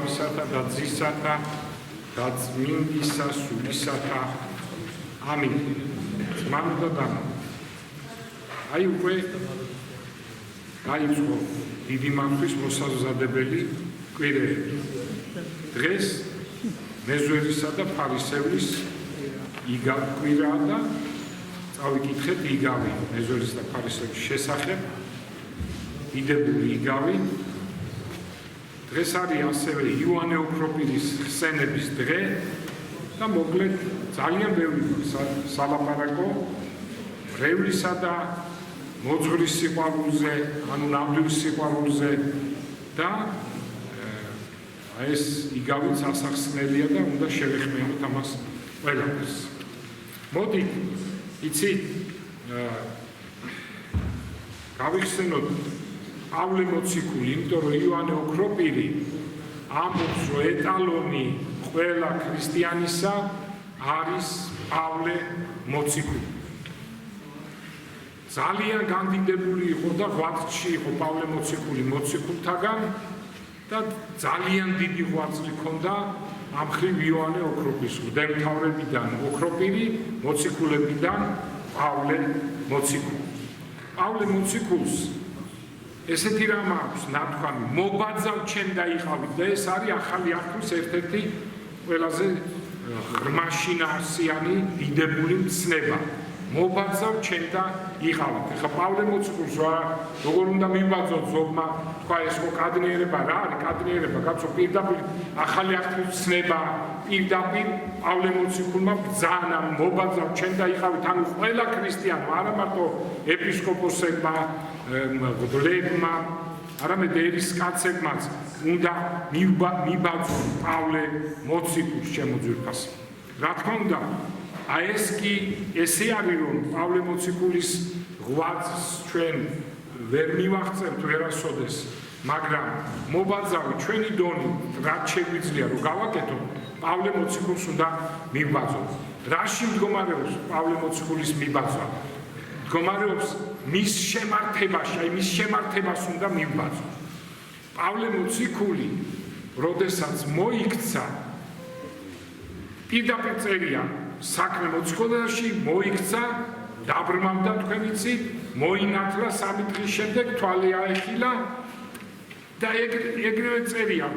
თავისათა და ძისათა და წმინდისა სულისათა. ამინ. ძმაო და აი უკვე გაიწყო დიდი მართვის მოსაზრდებელი კვირეები. დღეს მეზვერისა და ფარისევლის კვირაა და წავიკითხეთ იგავი მეზვერის და ფარისევლის შესახებ. დიდებული იგავი. დღეს არის ასევე იოანე ოქროპირის ხსენების დღე და მოკლედ ძალიან ბევრი სალაპარაკო მრევლისა და მოძღვრის სიყვარულზე, ანუ ნამდვილ სიყვარულზე და ეს იგავიც ასახსნელია და უნდა შევეხმიანოთ ამას ყველაფერს. მოდით, იცით, გავიხსენოთ პავლე მოციქული, იმიტომ რომ იოანე ოქროპირი ამბობს, რომ ეტალონი ყველა ქრისტიანისა არის პავლე მოციქული. ძალიან განდიდებული იყო და ღვაწლში იყო პავლე მოციქული მოციქულთაგან და ძალიან დიდი ღვაწლი ჰქონდა ამ ხრივ იოანე ოქროპირის მღვდელმთავრებიდან ოქროპირი, მოციქულებიდან პავლე მოციქული. პავლე მოციქულს ესეთი რამ აქვს ნათქვამი, მობაძავ ჩემ დაიყავით და ეს არის ახალი აღთქმის ერთ-ერთი ყველაზე ღრმა შინაარსიანი დიდებული მცნება. მობაძავ ჩემ და იყავით. ეხლა პავლე მოციქულს როგორ უნდა მივბაძოთ ზოგმა, თქვა ეს ხო კადნიერება რა არის? კადნიერება კაცო პირდაპირ ახალი აღთქმის მცნება, პირდაპირ პავლე მოციქულმა ბრძანა მობაძავ ჩემ და იყავით, ანუ ყველა ქრისტიანმა, არა მარტო ეპისკოპოსებმა, მღვდლებმა, არამედ ერისკაცებმაც უნდა მიბაძონ პავლე მოციქულს ჩემო ძვირფასი. რა თქმა უნდა, აი ეს კი ესე არის, რომ პავლე მოციქულის ღვაწლს ჩვენ ვერ მივახცევთ ვერასოდეს, მაგრამ მობაძავი ჩვენი დონი რაც შეგვიძლია რომ გავაკეთოთ, პავლე მოციქულს უნდა მივბაძოთ. რაში მდგომარეობს პავლე მოციქულის მიბაძვა? მდგომარეობს მის შემართებაში, აი მის შემართებას უნდა მივბაძოთ. პავლე მოციქული, როდესაც მოიქცა, პირდაპირ წერია საქმე მოციქულობაში, მოიქცა, დაბრმავდა თქვენ იცით, მოინათლა 3 დღის შემდეგ თვალი აეხილა და ეგრევე წერია.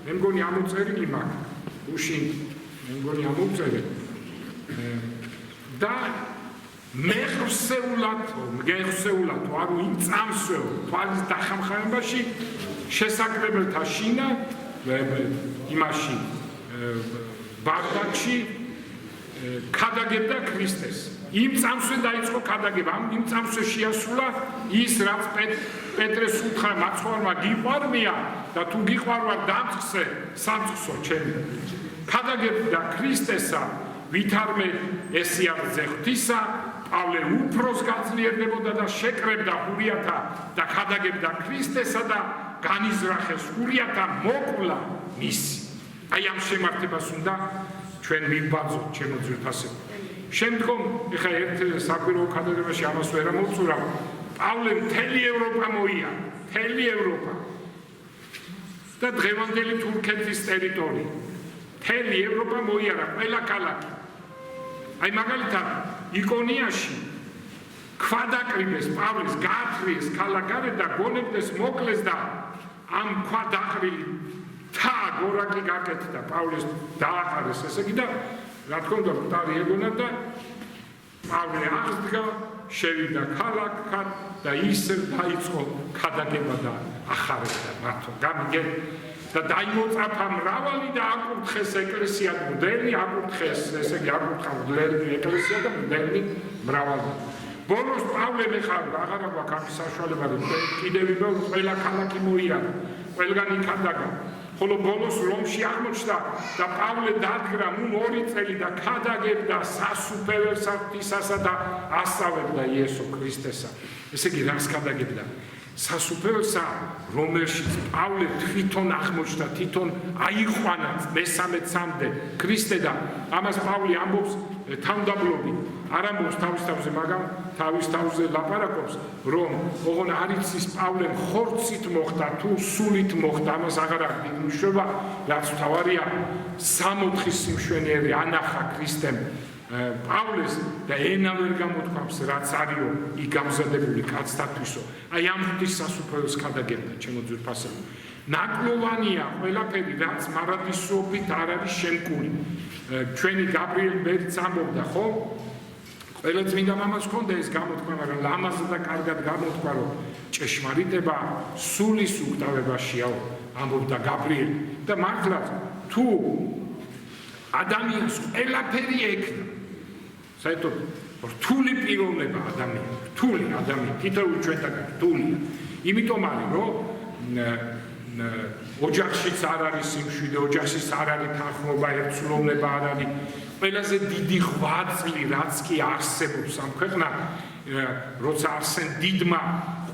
მე მგონი ამოწერილი მაქვს, უშინ მე მგონი ამოწერე და მეხსეულად, ანუ იმ წამსვეო თვალის დახამხამებაში შესაძლებელთა შინა იმაში ბაღდადში ქადაგებდა ქრისტეს. იმ წამსვე დაიწყო ქადაგება, იმ წამსვე შეასრულა ის, რაც პეტრეს უთხრა მაცხოვარმა გიყვარმია და თუ გიყვარვარ დამწყსე სამწყსო ჩემი. ქადაგებდა ქრისტესა, ვითარმე ესიარზე ღვთისა, პავლე უფროს გაძლიერდებოდა და შეკრებდა ხურიათა და ქადაგებდა ქრისტესა და განიზრახეს ხურიათა მოკლა მისი. აი ამ შემართებას უნდა ჩვენ მივბაძოთ ჩემო ძვირფასებო. შემდგომ ეხლა ერთ საკვირაო ქადაგებაში ამას ვერ ამოვწურავ. პავლე მთელი ევროპა მოია, მთელი ევროპა და დღევანდელი თურქეთის ტერიტორია. მთელი ევროპა მოიარა, ყველა ქალაქი. აი მაგალითად იკონიაში ქვადაკრიბეს პავლეს, გაათრიეს ქალაქგარეთ და გონებდეს მოკლეს და ამ ქვადაყრილი თა გორაკი გაკეთდა პავლეს დააყარეს ესე იგი და რა თქმა უნდა მტარი ეგონა და პავლე აღდგა, შევიდა ქალაქად და ისევ დაიწყო ქადაგება და ახარებდა მართო გამიგე და დაიმოწაფა მრავალი და აკურთხეს ეკლესია მდელი, აკურთხეს ესე იგი აკურთხა მდელი ეკლესია და მდელი მრავალი. ბოლოს პავლე მეხარ აღარა გვაქვს ამის საშუალება, კიდევ ყველა ქალაქი მოიარა, ყველგან იქადაგა. ხოლო ბოლოს რომში აღმოჩნდა და პავლე დადგრა ნუ 2 წელი და ქადაგებდა სასუფეველს ღვთისასა და ასწავლებდა იესო ქრისტესა. ესე იგი რას ქადაგებდა? სასუფეველსა, რომელშიც პავლე თვითონ აღმოჩნდა, თვითონ აიყვანა მესამე წამდე ქრისტე და ამას პავლე ამბობს თავდაბლობი, არ ამბობს თავის თავზე, მაგრამ თავის თავზე ლაპარაკობს, რომ ოღონ არ იცის პავლემ ხორცით მოხდა თუ სულით მოხდა, ამას აღარ აქვს დიდი მნიშვნელობა, რაც მთავარია 64 სიმშვენიერი ანახა ქრისტემ პავლეს და ენა ვერ გამოთქვამს, რაც არისო იქ გამზადებული კაცთათვისო. აი ამ ღვთის სასუფეველს ქადაგებდა, ჩემო ძვირფასებო. ნაკლოვანია ყველაფერი, რაც მარადისობით არ არის შემკული. ჩვენი გაბრიელ ბერც ამბობდა, ხო? ყველა წმინდა მამას ჰქონდა ეს გამოთქვა, მაგრამ ლამაზად და კარგად გამოთქვა, რომ ჭეშმარიტება სულის უკტავებაშია, ამბობდა გაბრიელი. და მართლაც თუ ადამიანს ყველაფერი ექნა, საერთოდ რთული პიროვნება ადამიანი, რთული ადამიანი, თითოეული ჩვენთაგან რთულია. იმიტომ არის, რომ ოჯახშიც არ არის სიმშვიდე, ოჯახშიც არ არის თანხმობა, ერთსულოვნება არ არის. ყველაზე დიდი ღვაწლი, რაც კი არსებობს ამ ქვეყნად, როცა არსენ დიდმა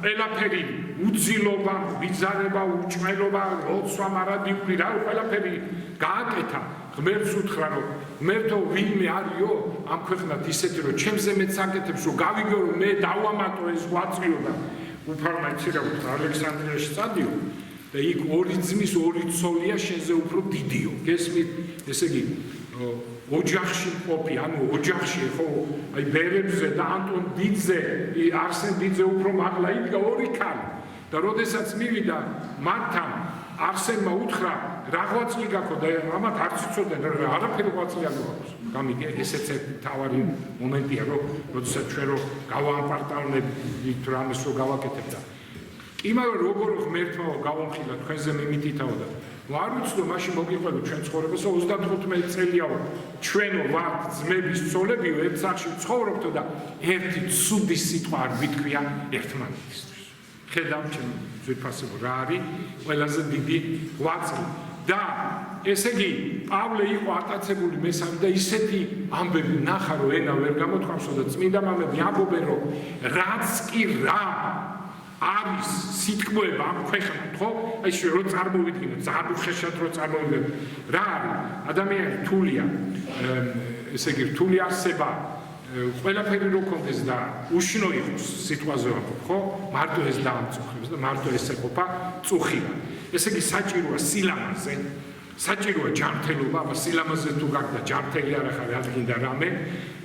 ყველაფერი უძილობა, ვიზარება, უჭმელობა, როცვა, მარადიული, რა ყველაფერი გააკეთა. ღმერთს უთხრა, რომ ღმერთო ვინმე არისო ამ ქვეყნად ისეთი, რომ ჩემზე მეც აკეთებს, რომ გავიგო, რომ მე დავამატო ეს ღვაწლიო და უფალმა იცი რა უთხრა, ალექსანდრიაში წადიო და იქ ორი ძმის ორი ცოლია შენზე უფრო დიდიო. გესმით, ესე იგი ოჯახში მყოფი, ანუ ოჯახში ხო, აი ბერებზე და ანტონ დიდზე, არსენ დიდზე უფრო მაღლა იდგა ორი ქალი. და როდესაც მივიდა მართან, არსენმა უთხრა, რა ღვაწლი გაქვს და ამათ არც იცოდნენ, არაფერი ღვაწლი არ გვაქვს. გამიგე, ესეც ერთი მთავარი მომენტია, რომ როდესაც ჩვენ რო გავაამპარტავნებით რამეს რო გავაკეთებ და იმავე როგორ ღმერთმა გავამხილა თქვენზე მიმიტითაო და არ ვიცი, მაშინ მოგიყვებით ჩვენ ცხოვრებასო 35 წელიაო ჩვენო ვართ ძმების ცოლებიო ერთ სახში ცხოვრობთო და ერთი ცუდი სიტყვა არ გითქვია ერთმანეთისთვის. ხედავ ჩემ ძვირფასებო რა არის ყველაზე დიდი ღვაწლი და ესე იგი პავლე იყო ატაცებული მესამე და ისეთი ამბები ნახა რომ ენა ვერ გამოთქვამსო და წმინდა მამები ამბობენ რომ რაც კი რა არის სიტყვება ამ ქვეყნად, ხო? აი რო წარმოვიდგინოთ, ზარუხეშად რო წარმოვიდგინოთ, რა არის? ადამიანი რთულია, ესე იგი რთული არსება, ყველაფერი რო კონდეს და უშნო იყოს სიტყვაზე ვამბობ, ხო? მარტო ეს დაამწუხრებს და მარტო ეს ეყოფა წუხია. ესე იგი საჭიროა სილამაზე, საჭიროა ჯანმრთელობა, აბა სილამაზე თუ გაქვს და ჯანმრთელი არ ახარ ადგინდა რამე,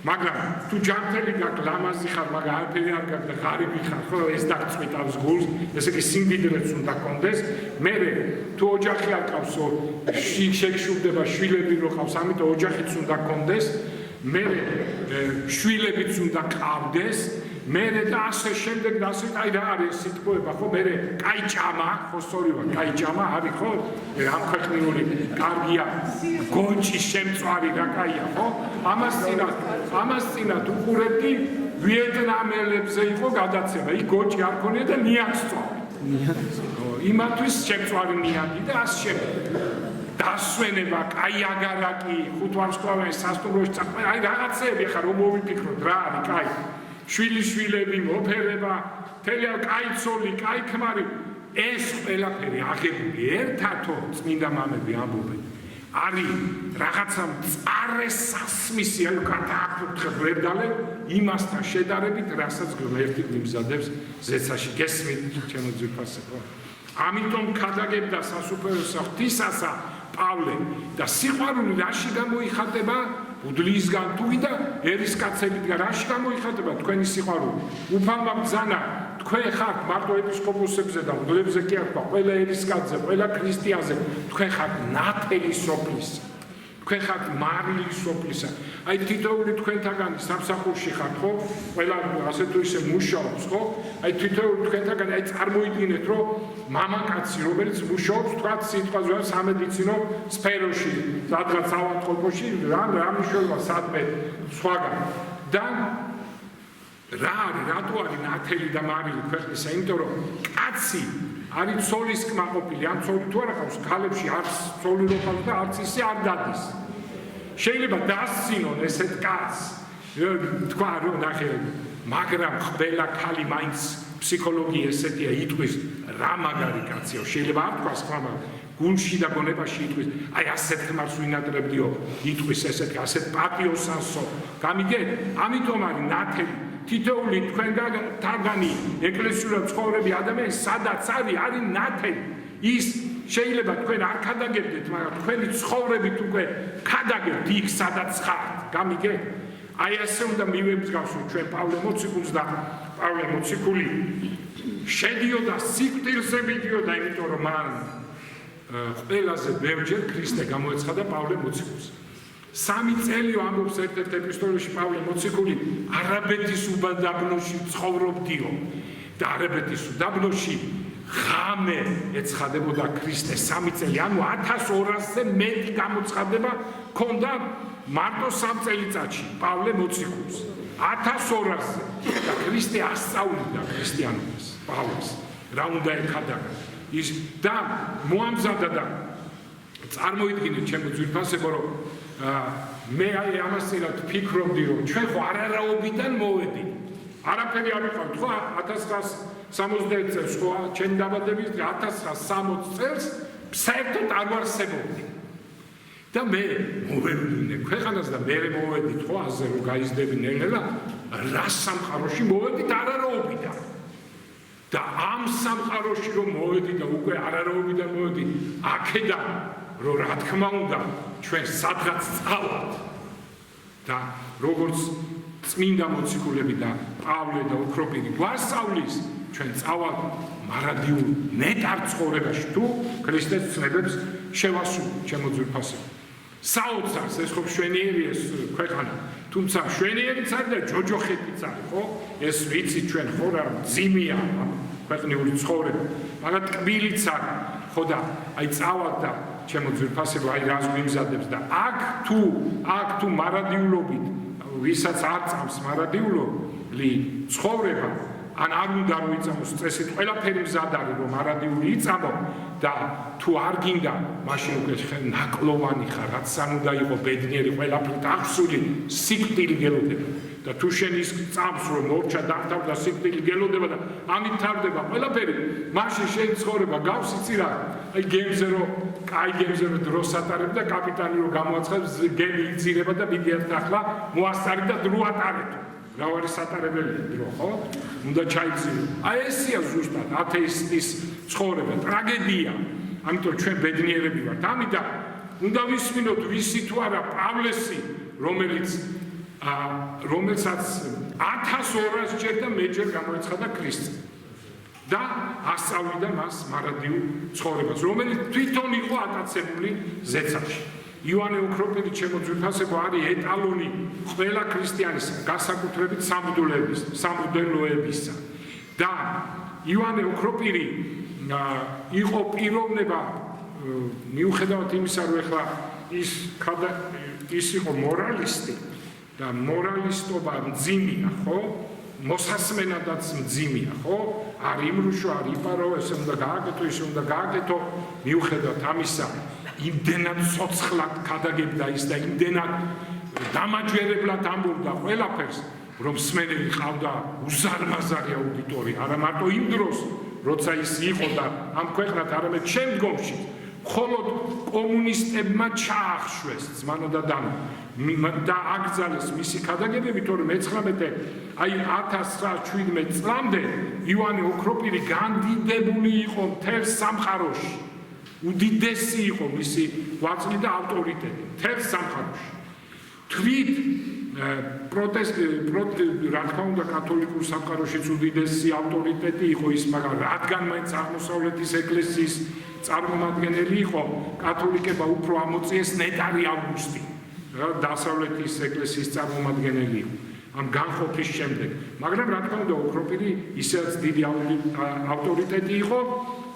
მაგრამ თუ ჯანმრთელი გაქვს, ლამაზი ხარ, მაგრამ არაფერი არ გაქვს და ღარიბი ხარ, ხო, ეს დაგწყვეტავს გულს, ესე იგი სიმდიდრეც უნდა კონდეს. მერე თუ ოჯახი არ ყავს, შეგშურდება შვილები რო ყავს, ამიტომ ოჯახიც უნდა კონდეს. მერე შვილებიც უნდა ყავდეს. მერე და ასე შემდეგ და ასე აი რა არის სიტყვება, ხო, მერე კაი ჭამა, ხო, სწორია, კაი ჭამა არის, ხო? ამ ქვეყნიური კარგია, გონჭი შემწვარი რა კაია, ხო? ამას წინათ უყურებდი ვიეტნამელებზე იყო გადაცემა, იქ გონჭი არ ქონია და ნიაკს წვავი. იმათვის შემწვარი ნიაკი და ასე შემდეგ. დასვენება, კაი აგარაკი, ხუთვარსკვლავიანი სასტუმროში წაყვე, აი რაღაცეები ხა რომ მოვიფიქროთ რა არის, კაი. შვილიშვილები, მოფერება, თელია კაი ცოლი, კაი ქმარი, ეს ყველაფერი აღებული ერთათო წმინდა მამები ამბობენ. არის რაღაცა მწარე სასმისი, აი გადააკურთხებ ვერ დალე იმასთან შედარებით, რასაც ღმერთი გვიმზადებს ზეცაში. გესმით, ჩემო ძვირფასებო. ამიტომ ქადაგებდა სასუფეველსა ღვთისასა პავლე და სიყვარული რაში გამოიხატება? უდლისგან თუ და ერისკაცებიდან რაში გამოიხატება თქვენი სიყვარული? უფალმა ბრძანა თქვენ ხართ მარტო ეპისკოპოსებზე და მგლებზე კი არ თქვა, ყველა ერისკაცზე, ყველა ქრისტიანზე, თქვენ ხართ ნათელი სოფლისა. თქვენ ხართ მარილი სოფლისა. აი თითოეული თქვენთაგანი სამსახურში ხართ, ხო? ყველა ასე თუ ისე მუშაობს, ხო? აი თითოეული თქვენთაგანი აი წარმოიდგინეთ, რომ მამაკაცი, რომელიც მუშაობს, თქვა სიტყვაზე სამედიცინო სფეროში, სადღაც ავადმყოფოში, რა მნიშვნელობა სადმე სხვაგან. და რა არის, რატო არის ნათელი და მარილი ქვეყნისა? იმიტომ რომ კაცი არის ცოლის კმაყოფილი, ან ცოლი თუ არა ყავს, ქალებში არც ცოლი რო ყავს და არც ისე არ დადის. შეიძლება დასცინონ ესეთ კაცს თქვა რომ ნახე მაგრამ ყველა ხალი მაინც ფსიქოლოგია ესეთია იტყვის რა მაგარი კაცია შეიძლება არ თქვას ხმა გუნში და გონებაში იტყვის აი ასეთ ხმას ვინატრებდიო იტყვის ესეთი ასეთ პატიოსანსო გამიგე ამიტომ არის ნათელი თითოეული თქვენგანი ეკლესიურად ცხოვრები ადამიანი სადაც არის ნათელი ის შეიძლება თქვენ არ ქადაგებდეთ მაგრამ თქვენი ცხოვრებით უკვე ქადაგებთ იქ სადაც ხართ გამიგე აი ასე უნდა მივებძგავსოთ ჩვენ პავლე მოციქულს და პავლე მოციქული შედიოდა სიკვდილზე მიდიოდა იმიტომ რომ მან ყველაზე ბევრჯერ ქრისტე გამოეცხადა პავლე მოციქულს 3 წელი ამბობს ერთ-ერთ ეპისტოლეში პავლე მოციქული არაბეთის უდაბნოში ცხოვრობდიო და არაბეთის უდაბნოში ღამე ეცხადებოდა ქრისტე 3 წელი ანუ 1200-ზე მეტი გამოცხადება ქონდა მარტო 3 წელიწადში პავლე მოციქულს 1200-ზე და ქრისტე ასწავლიდა ქრისტიანობას პავლეს რა უნდა ეხადაგა ის და მოამზადა და წარმოიდგინეთ ჩემო ძვირფასებო რომ მე აი ამასწილად ფიქრობდი რომ ჩვენ ხო არარაობიდან მოვედით არაფერი არ ვიყავ ხო 1960 წელს ხო ჩემი დაბადების 1960 წელს საერთოდ არ ვარსებობდი და მე მოვედით ქვეყანას და მე მოვედით ხო ასე რომ გაიზრდები ნელ-ნელა რა სამყაროში მოვედით არარაობიდან და ამ სამყაროში რომ მოვედით და უკვე არარაობიდან მოვედით აქედან რომ რა თქმა უნდა ჩვენ სადღაც წავალთ და როგორც წმინდა მოციქულები და პავლე და ოქროპირი გვასწავლის ჩვენ წავალთ მარადიულ ნეტარ ცხოვრებაში თუ ქრისტეს ცნებებს შევასრულოთ ჩემო ძვირფასებო საოცარს ეს ხო მშვენიერი ეს ქვეყანა თუმცა მშვენიერიც არის და ჯოჯოხეთიც არის ხო ეს ვიცი ჩვენ ხო რა ძიმია ქვეყნიური ცხოვრება მაგრამ ტკბილიც არის ხო და აი წავალთ და ჩემო ძვირფასებო აი რას გვიმზადებს და აქ თუ მარადიულობით ვისაც არ წამს მარადიული ცხოვრება ან არ უნდა რომ იწამოს წესით ყველაფერი მზად არის რომ მარადიული იწამო და თუ არ გინდა მაშინ უკვე ნაკლოვანი ხარ რაც არ უნდა იყო ბედნიერი ყველაფრით აღსული სიკვდილი გელოდება და თუ შენ ის წამს რომ მორჩა დახტავდა სიკვდილი გელოდება და ამით თავდება ყველაფერი მაშინ შენ ცხოვრება გავს იცი რა აი გემზე რომ კაი გემზე რომ დროს ატარებ და კაპიტანი რომ გამოაცხადებს გემი იძირება და მიდიათ ახლა მოასწარი და დრო ატარეთო რა არის სატარებელი დრო ხო უნდა ჩაიძირო აი ესია ზუსტად ათეისტის ცხოვრება ტრაგედია ამიტომ ჩვენ ბედნიერები ვართ ამიტომ უნდა ვისმინოთ ვისი თუ არა პავლესი რომელსაც 1200 ჯერ და მეჯერ გამოეცხადა ქრისტე და ასწავლიდა მას მარადიულ ცხოვრებას რომელიც თვითონ იყო ატაცებული ზეცაში ივანე ოქროპირი ჩემო ძვირფასებო არის ეტალონი ყველა ქრისტიანის განსაკუთრებით სამღვდელოებისა და ივანე ოქროპირი იყო პიროვნება მიუხედავად იმისა რომ ეხლა ის იყო მორალისტი და მორალისტობა მძიმეა ხო მოსასმენადაც მძიმეა ხო არ იმრუშო არ იპარო ესე უნდა გააკეთო ისე უნდა გააკეთო მიუხედავად ამისა იმდენად ცოცხლად ქადაგებდა ის და იმდენად დამაჯერებლად ამბობდა ყველაფერს რომ მსმენელი ყავდა უზარმაზარი აუდიტორია არა მარტო იმ დროს როცა ის იყო და ამ ქვეყნად არამედ შემდგომში მხოლოდ კომუნისტებმა ჩაახშვეს ძმანო და დანო და აკრძალეს მისი ქადაგებები თორემ 19 აი 1917 წლამდე ივანე ოქროპირი განდიდებული იყო მთელ სამყაროში უდიდესი იყო მისი ღვაწლი და ავტორიტეტი მთელ სამყაროში თვით რა თქმა უნდა კათოლიკურ სამყაროშიც უდიდესი ავტორიტეტი იყო ის მაგრამ რადგან მაინც აღმოსავლეთის ეკლესიის წარმომადგენელი იყო კათოლიკება უფრო ამოწიეს ნეტარი ავგუსტი დასავლეთის ეკლესიის წარმომადგენელი იყო ამ განყოფის შემდეგ მაგრამ რა თქმა უნდა ოქროპირი ისედაც დიდი ავტორიტეტი იყო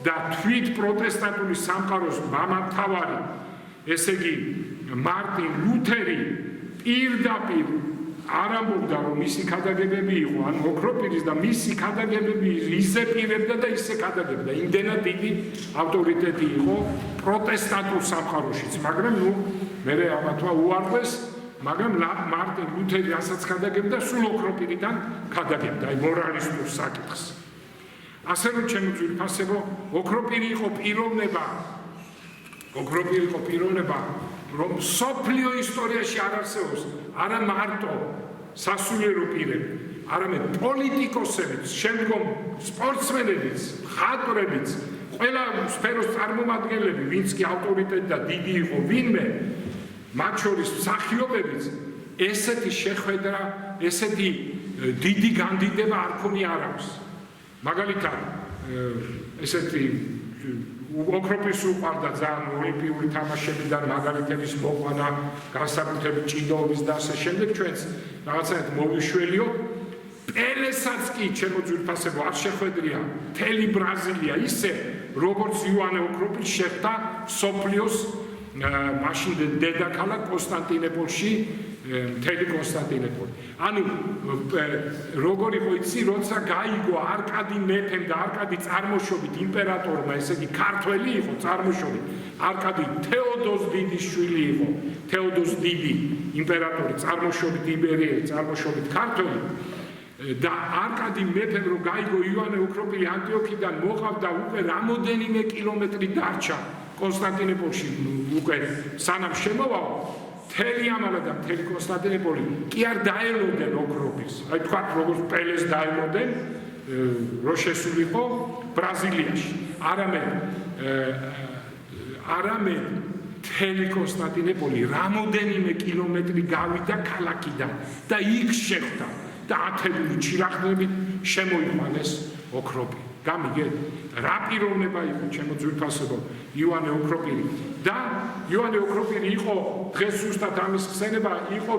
და თვით პროტესტანტული სამყაროს მამამთავარი ესე იგი მარტინ ლუთერი პირდაპირ არ ამბობდა რომ მისი ქადაგებები იყო ან ოქროპირის და მისი ქადაგებები იზეპირებდა და ისე ქადაგებდა იმდენად დიდი ავტორიტეტი იყო პროტესტანტულ სამყაროშიც მაგრამ ნუ მე ამათვა უარყვეს მაგრამ მარტინ ლუთერი რასაც გადაგებდა, სულ ოქროპირიდან გადაგებდა, აი მორალისტურ საკითხს. ასე რომ ჩემო ძვირფასებო, ოქროპირი იყო პიროვნება, რომ სოფლიო ისტორიაში არ არსებობს, არა მარტო სასულიერო პირები, არამედ პოლიტიკოსებიც, შემდგომ სპორტსმენებიც, მხატვრებიც, ყველა სფეროს წარმომადგენლები, ვინც კი ავტორიტეტი და დიდი იყო ვინმე, მათ შორის მსახიობებიც, ესეთი შეხვედრა, ესეთი დიდი განდიდება არ ქონია არავის. მაგალითად, ესეთი ოქროპის უყვარდა ძალიან ოლიმპიური თამაშებიდან მაგალითების მოყვანა, განსაკუთრებით ჭიდაობის და ასე შემდეგ ჩვენც რაღაცნაირად მოვიშველიო. პელესაც კი ჩემო ძვირფასებო არ შეხვედრია მთელი ბრაზილია ისე, როგორც იოანე ოქროპირი შეხვდა მსოფლიოს მაშინ დედაქალაქ კონსტანტინოპოლში, მთელი კონსტანტინოპოლი. ანუ როგორ იყო იცი, როცა გაიგო არკადი მეფემ და არკადი წარმოშობით იმპერატორმა, ესე იგი ქართველი იყო წარმოშობით, არკადი თეოდოს დიდის შვილი იყო, თეოდოს დიდი იმპერატორი, წარმოშობით იბერიელი, წარმოშობით ქართველი. და არკადი მეფემ რო გაიგო იოანე ოქროპირი ანტიოქიდან მოყავდა უკვე რამოდენიმე კილომეტრი დარჩა კონსტანტინოპოლში უკვე სანამ შემოვაო მთელი ამალა და მთელი კონსტანტინოპოლი კი არ დაელოდნენ ოქროპის აი თქვა როგორც პელეს დაელოდნენ რო შესულიყო ბრაზილიაში არამედ მთელი კონსტანტინოპოლი რამოდენიმე კილომეტრი გავიდა ქალაქიდან და იქ შეხვდა და ათებული ჩირაღდნებით შემოიყვანეს ოქროპირი. გამიგეთ? რა პიროვნება იყო ჩემო ძვირფასებო იოანე ოქროპირი და იოანე ოქროპირი იყო დღეს ზუსტად ამის ხსენება იყო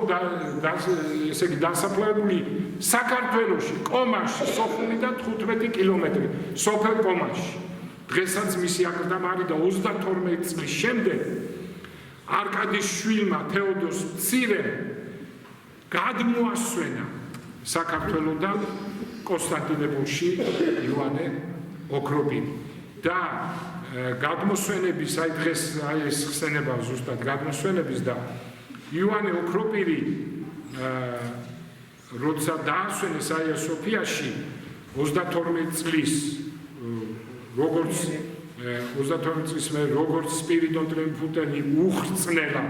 ესე იგი დასაფლავებული საქართველოში, კომაში, სოფლიდან 15 კილომეტრი, სოფელ კომაში. დღესაც მისი აკლდამა და 32 წლის შემდეგ არკადის შვილმა თეოდოს მცირემ გადმოასვენა საქართველოდან კონსტანტინოპოლში იოანე ოქროპირი და გადმოსვენების აი დღეს აი ეს ხსენება ზუსტად გადმოსვენების და იოანე ოქროპირი როცა დაასვენეს აია სოფიაში 32 წლის როგორც 32 წლის მე როგორც სპირიდონ ტრიუმფუტელი უხრწნელა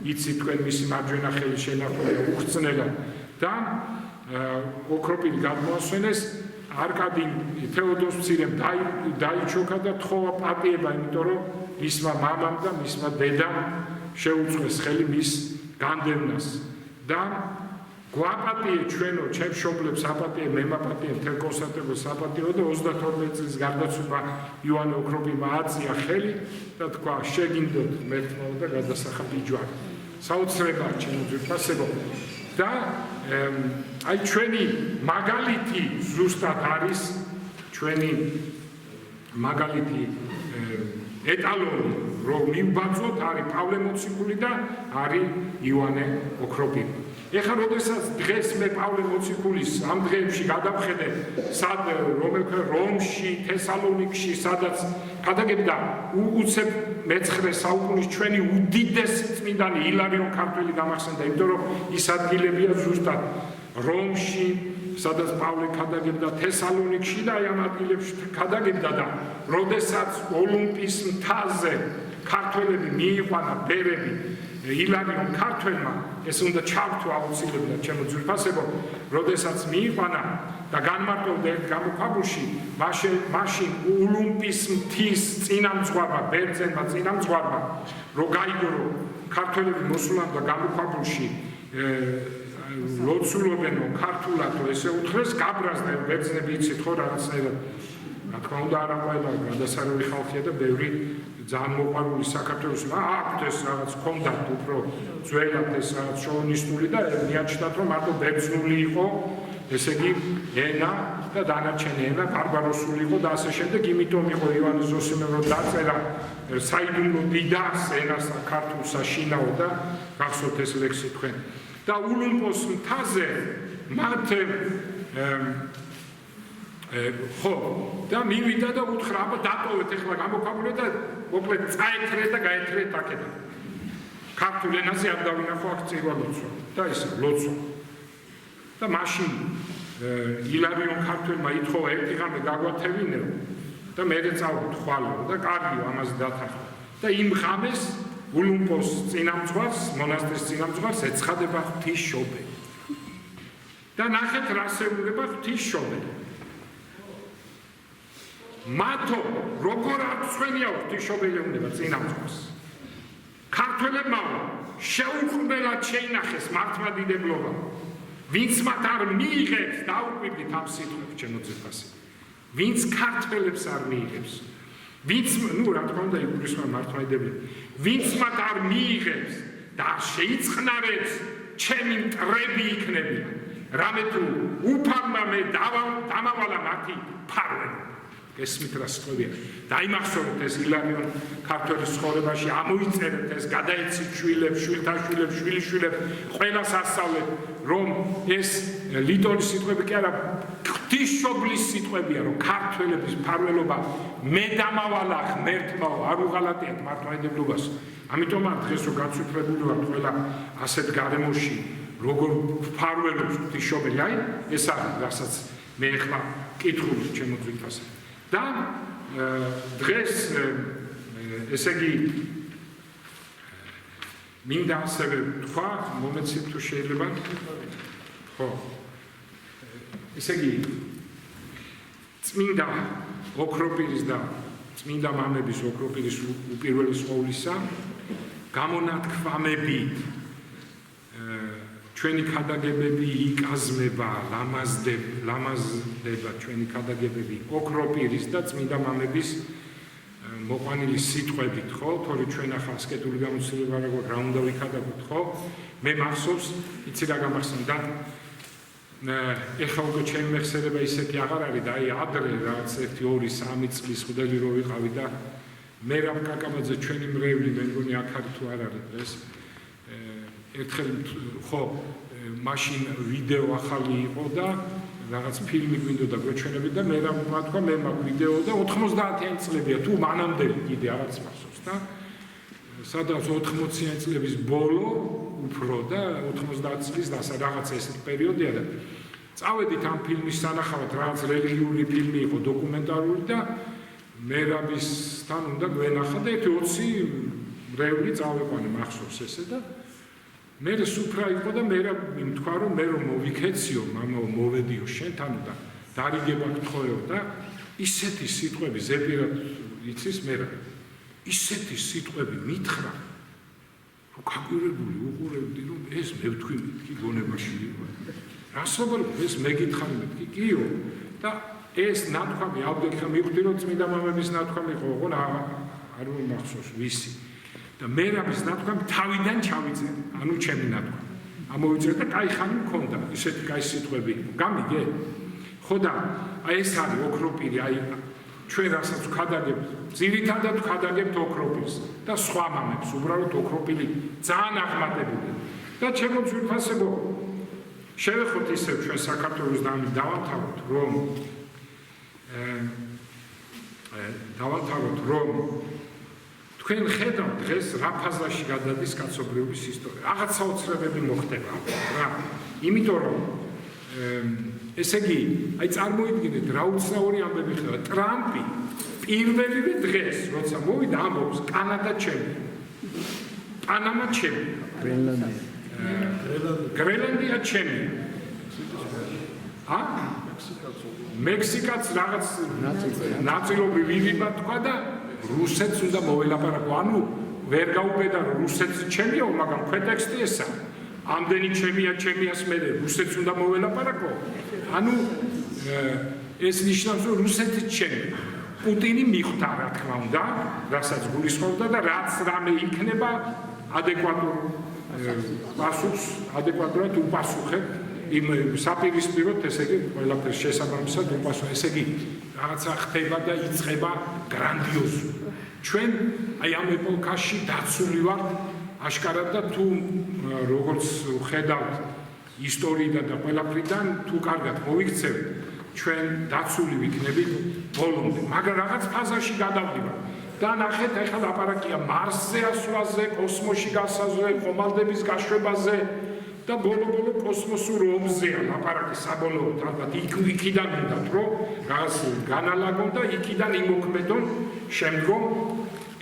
იცი თქვენ მისი მარჯვენა ხელი შენახულია უხრწნელა და ოქროპირი გადმოასვენეს არკადი თეოდოს მცირემ დაიჩოქა და თხოვა პატიება, იმიტომ რომ მისმა მამამ და მისმა დედამ შეუწყეს ხელი მის განდევნას და გვაპატიე ჩვენო ჩემ მშობლებს აპატიე მემაპატიე მთელ კონსტანტინოპოლს აპატიო და 32 წლის გარდაცვალება იოანე ოქროპირმა აწია ხელი და თქვა შეგინდოთ მერთმაო და გადასახადი ჯვარი საოცრებაა ჩემო ძვირფასებო და აი ჩვენი მაგალითი ზუსტად არის ჩვენი მაგალითი ეტალონი რომ მივბაძოთ არის პავლე მოციქული და არის იოანე ოქროპირი. ეხლა როდესაც დღეს მე პავლე მოციქულის ამ დღეებში გადავხედე სად რომში, თესალონიკში, სადაც გადაგებდა უცებ მე-9 საუკუნის ჩვენი უდიდესი წმინდანი ილარიონ ქართველი გამახსენდა, იმიტომ რომ ის ადგილებია ზუსტად რომში, სადაც პავლე გადაგებდა თესალონიკში და ამ ადგილებში გადაგებდა და როდესაც ოლიმპის მთაზე ქართველები მიიყვანა ბერები ილარიონ ქართველმა ეს უნდა ჩავთვა აუცილებლად ჩემო ძვირფასებო როდესაც მიიყვანა და განმარტოვდა ერთ გამოქვაბულში მაშინ ოლიმპის მთის წინამძღვარმა ბერძენმა წინამძღვარმა რო გაიგო რომ ქართველები მოსულან და გამოქვაბულში ლოცულობენო ქართულად ესე უთხრეს გაბრაზდა ბერძნები იცით ხო რაღაცნაირად რა თქმა უნდა არა ყველა გადასარევი ხალხია და ბევრი ძალიან მოყვარული საქართველოს აქვთ ეს რაღაც კონდაქტ უფრო ძველად ეს რაღაც შოვინისტული და მიაჩნდათ რომ მარტო ბერძნული იყო ესე იგი ენა და დანარჩენი ენა ბარბაროსული იყო და ასე შემდეგ იმიტომ იყო იოანე ზოსიმოვი რომ დაწერა საიდუმლო დიდას ენას ქართულსა შინაო და გახსოვთ ეს ლექსი თქვენ და ულუმპოს მთაზე მათ ხო და მივიდა და უთხრა აბა დატოვეთ ეხლა გამოქვაბული და მოკლედ წაეთრე და გაეთრეთ აქედან ქართულ ენაზე არ დავინახო აქ წირვა ლოცვა და ეს ლოცვა და მაშინ ილარიონ ქართველმა ითხოვა ერთი ღამე გაგვათევინეო და მერე წავით ხვალო და კარგიო ამაზე დათანხმდა და იმ ღამეს ულუმპოს წინამძღვარს მონასტრის წინამძღვარს ეცხადება ღვთისმშობელი და ნახეთ რა შეუნება ღვთისმშობელი მათო როგორ აცვენია ღვთისმშობელი უნდა წინამძღვარს ქართველებმა შეუქმნელად შეინახეს მართლმადიდებლობა ვინც მათ არ მიიღებს დაუკვირდით ამ სიტყვებს ჩემო ძეფასი ვინც ქართველებს არ მიიღებს ვინც ნუ რა თქმა უნდა იგულისხმება მართლმადიდებლები ვინც მათ არ მიიღებს და შეიწყნარებს ჩემი მტრები იქნებიან რამე თუ უფალმა მე დამავალა მათი ფარველი ესმით რა სიტყვებია დაიმახსოვრეთ ეს ილარიონ ქართველის ცხოვრებაში ამოიწერეთ ეს გადაიცით შვილებს შვილთა შვილებს შვილიშვილებს ყველას ასწავლეთ რომ ეს ლიტონის სიტყვები კი არა ღვთისმშობლის სიტყვებია რომ ქართველების ფარველობა მე დამავალა ღმერთმა არ უღალატიათ მართლმადიდებლობას ამიტომ დღეს რო გაცვიფრებული ვართ ყველა ასეთ გარემოში როგორ ფარველობს ღვთისმშობელი აი ეს არის რასაც მე ხმა კითხულობ ჩემო ძვირფასე და დღეს ესე იგი მინდა ასევე თქვა მომეცით თუ შეიძლება ხო ესე იგი წმინდა ოქროპირის და წმინდა მამების ოქროპირის უპირველი სხეულისა გამონათქვამები ჩვენი ქადაგებები იკაზმება ლამაზდება ჩვენი ქადაგებები ოქროპირის და წმინდა მამების მოყვანილი სიტყვებით ხო თორე ჩვენ ახლა ასკეტული გამოცდილება რა უნდა ვიქადაგოთ ხო მე მახსოვს იცი რა გამახსენდა ეხლა უკვე ჩემი მეხსენება ისეთი აღარ არის და აი ადრე რაღაც 1-2-3 წლის ხვდები რო ვიყავი და მერაბ კაკაბაძე ჩვენი მრევლი მე მგონი აქ არის თუ არ არის დღეს ერთხელ ხო მაშინ ვიდეო ახალი იყო და რაღაც ფილმი გვინდოდა გვეჩვენებით და მე რა თქვა მე მაგ ვიდეო და 90-იანი წლებია თუ მანამდე კიდე არც მახსოვს და სადაც 80-იანი წლების ბოლო უფრო და 90 წლის და რაღაც ესეთ პერიოდია და წავედით ამ ფილმის სანახავად რაღაც რელიგიური ფილმი იყო დოკუმენტარული და მერაბისთან უნდა გვენახა და 20 მრევლი წავიყვანე მახსოვს ესე და მე სუფრა იყო და მე თქვა რომ მე რომ მოვიქეციო მამაო მოვედიო შენთან და დარიგება გთხოვეო და ისეთი სიტყვები ზეპირად იცის მე რა ისეთი სიტყვები მითხრა რომ გაგვირებული უყურებდი რომ ეს მე ვთქვი მეთქი გონებაში იყო რასაუბარ ეს მეკითხარი მეთქი კიო და ეს ნათქვამი ავდექა მივხვდი რომ წმინდა მამების ნათქვამი იყო ოღონ არ მომახსოვს ვისი და მერაბის ნათქვამი თავიდან ჩავიწერე ანუ ჩემი ნათქვამი ამოვიწერე და კაი ხანი მქონდა ისეთი კაი სიტყვები გამიგე ხო და აი ეს არის ოქროპირი აი ჩვენ რასაც ვქადაგებთ ძირითადად ვქადაგებთ ოქროპირს და სხვა მამებს უბრალოდ ოქროპირი ძალიან აღმატებული და ჩემო ძვირფასებო შევეხოთ ისევ ჩვენ საქართველოს დავამთავროთ რომ თქვენ ხედავთ დღეს რა ფაზაში გადადის კაცობრიობის ისტორია რაღაც საოცრებები მოხდება რა იმიტომ რომ ესე იგი აი წარმოიდგინეთ რა უცნაური ამბები ხდება ტრამპი პირველივე დღეს როცა მოვიდა ამბობს კანადა ჩემი პანამა ჩემი გრენლანდია ჩემი მექსიკაც რაღაც ნაწილობრივ ვიღება თქვა და რუსეთს უნდა მოველაპარაკო ანუ ვერ გაუბედა რომ რუსეთს ჩემიო მაგრამ ქვეტექსტი ესა ამდენი ჩემიას მე რუსეთს უნდა მოველაპარაკო ანუ ეს ნიშნავს რომ რუსეთი ჩემი პუტინი მიხვდა რა თქმა უნდა რასაც გულისხმობდა და რაც რამე იქნება ადეკვატურ პასუხს ადეკვატურად უპასუხებ იმ საპირისპიროდ ესე იგი ყველაფერს შესაბამისად უპასუხო ესე იგი რაღაცა ხდება და იწყება გრანდიოზული ჩვენ აი ამ ეპოქაში დაცული ვართ აშკარად და თუ როგორც ხედავთ ისტორიიდან და ყველაფრიდან თუ კარგად მოვიქცევთ ჩვენ დაცული ვიქნებით ბოლომდე მაგრამ რაღაც ფაზაში გადავდივართ და ნახეთ, ეხლა ლაპარაკია მარსზე ასვლაზე, კოსმოსში გასვლაზე, ხომალდების გაშვებაზე და ბოლო-ბოლო კოსმოსურ ომზეა ლაპარაკი საბოლოოდ, ალბათ იქიდან უნდათ, რომ რაღაც განალაგონ და იქიდან იმოქმედონ შემდგომ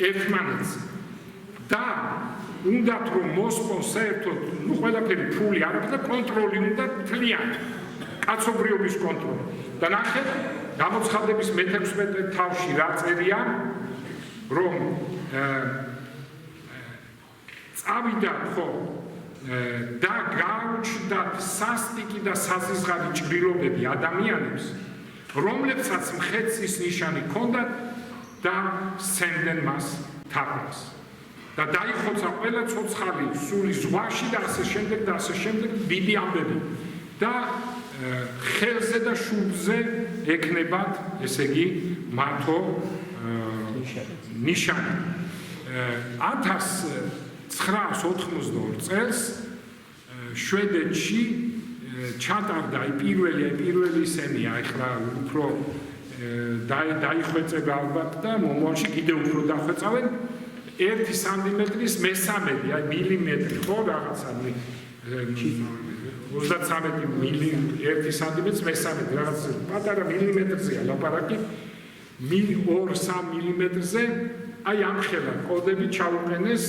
ერთმანეთს. და უნდათ რომ მოსპონს საერთოდ, ყველაფერი ფული არ აქვს და კონტროლი უნდა მთლიანი, კაცობრიობის კონტროლი. და ნახეთ, გამოცხადების მე-16 თავში რა წერია, რომ წავიდა ხო და გაუჩნდათ სასტიკი და საზღარი ჭრილობები ადამიანებს, რომლებსაც მხედრის ნიშანი ჰქონდათ და სცემდნენ მას თაყვანს. და დაიხოცა ყველა ცოცხალი სული ზღვაში და ასე შემდეგ დიდი ამბები და ხელზე და შუბლზე ეკნებათ, ესე იგი, მათო ნიშანი. 1992 წელს შვედეთში ჩატარდა პირველი ისენია, ეხლა უფრო დაიხვეწება ალბათ და მომავალში კიდევ უფრო დახვეწავენ 1 სანტიმეტრის მესამედი, აი მილიმეტრი ხო რაღაცა 33 1 სანტიმეტრს მესამედი რაღაც პატარა მილიმეტრზეა ლაპარაკი 2-3 მილიმეტრზე აი ამხელა კოდები ჩაუყენეს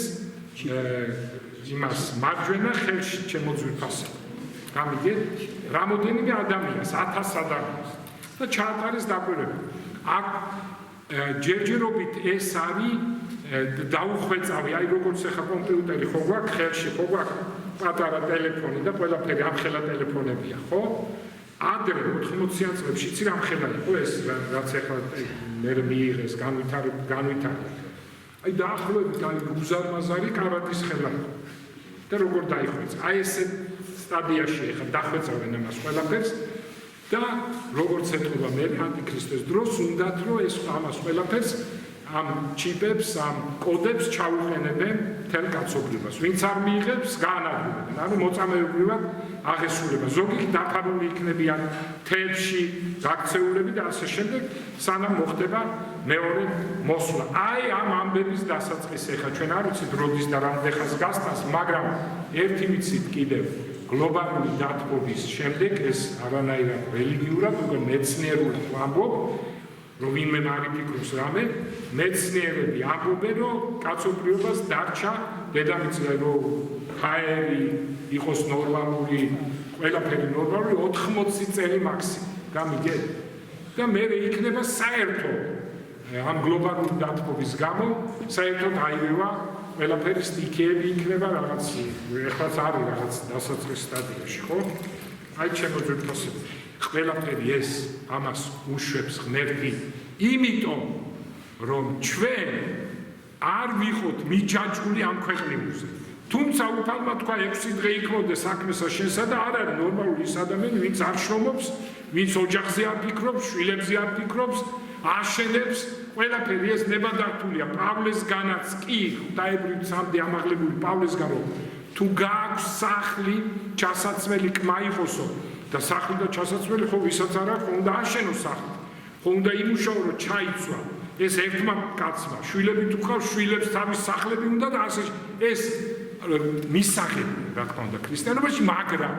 იმას მარჯვენა ხელში შემოძვირფასა. გამიგეთ? რამოდენიმე ადამიანს 1000 ადამიანს და ჩაატარეს დაკვირვება. აქ ჯერჯერობით ეს არის დაუხვეწავი, აი როგორც ახლა კომპიუტერი ხო გვაქვს ხელში, ხო გვაქვს პატარა ტელეფონი და ყველაფერი ამხელა ტელეფონებია, ხო? ადრე 80-იან წლებში იცი რამხელა იყო ეს, რაც ახლა მე მიიღეს, განვითარდა. აი დაახლოებით აი გუზარმაზარი კარატის ხელა იყო. და როგორ დაიხვეწა? აი ეს სტადიაში ახლა დახვეწავენ ამას ყველაფერს და როგორც ეთქობა მე ანტიქრისტეს დროს უნდათ რომ ეს ამას ყველაფერს ამ ჩიპებს, ამ კოდებს ჩაუყენებენ მთელ კაცობრიობას. ვინც არ მიიღებს, გაანადგურებენ. ანუ მოწამეობრივად აღესრულება. ზოგი დაფარული იქნებიან თევზში, გაქცეულები და ასე შემდეგ, სანამ მოხდება მეორე მოსვლა. აი ამ ამბების დასაწყისი ახლა ჩვენ არ ვიცით როდის და რამდენ ხანს გასტანს, მაგრამ ერთი ვიცით კიდევ გლობალური დათბობის შემდეგ ეს არანაირად რელიგიურად, უკვე მეცნიერულად ვამბობ, რომ ვინმე არ იფიქროს რამე, მეცნიერები ამბობენ, რომ კაცობრიობას დარჩა დედამიწაზე, რომ ჰაერი იყოს ნორმალური, ყველაფერი ნორმალური 80 წელი მაქსიმუმ. გამიგეთ? და მე იქნება საერთო ამ გლობალური დათბობის გამო საერთოდ აირევა ყველაფერი სტიქიები იქნება რაღაც, ეხლაც არის რაღაც დასაწყის სტადიაში, ხო? აი შემოძვირფასები. ყველაფერი ეს ამას უშვებს ღმერთი, იმიტომ რომ ჩვენ არ ვიყოთ მიჯაჭვული ამ ქვეყნიურზე. თუმცა უფალმა თქვა 6 დღე იქნოდეს საქმესა შენსა და არ არის ნორმალური ის ადამიანი, ვინც არ შრომობს, ვინც ოჯახზე არ ფიქრობს, შვილებზე არ ფიქრობს, აშენებს, ყველაფერი ეს ნებადართულია პავლესგანაც კი, ღვთაებრივ ცამდე ამაღლებული პავლესგან რომ თუ გააქვს სახლი, ჩასაცმელი კმა იყოსო და სახლი და ჩასაცმელი ხო ვისაც არ აქვს, უნდა აშენოს სახლი, ხო უნდა იმუშაო რომ ჩაიცვა. ეს ერთმა კაცმა, შვილები თუ ყავს, შვილებს თავის სახლები უნდა და ასე ეს მისაღები, რა თქმა უნდა, ქრისტიანობაში, მაგრამ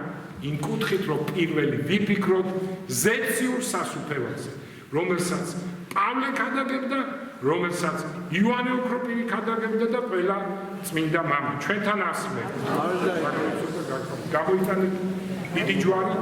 იმ კუთხით რომ პირველი ვიფიქროთ ზეციურ სასუფეველზე, რომელსაც პავლე ქადაგებდა, რომელსაც იოანე ოქროპირი ქადაგებდა და ყველა წმინდა მამა. ჩვენთან ასმე. გამოიტანეთ დიდი ჯვარი.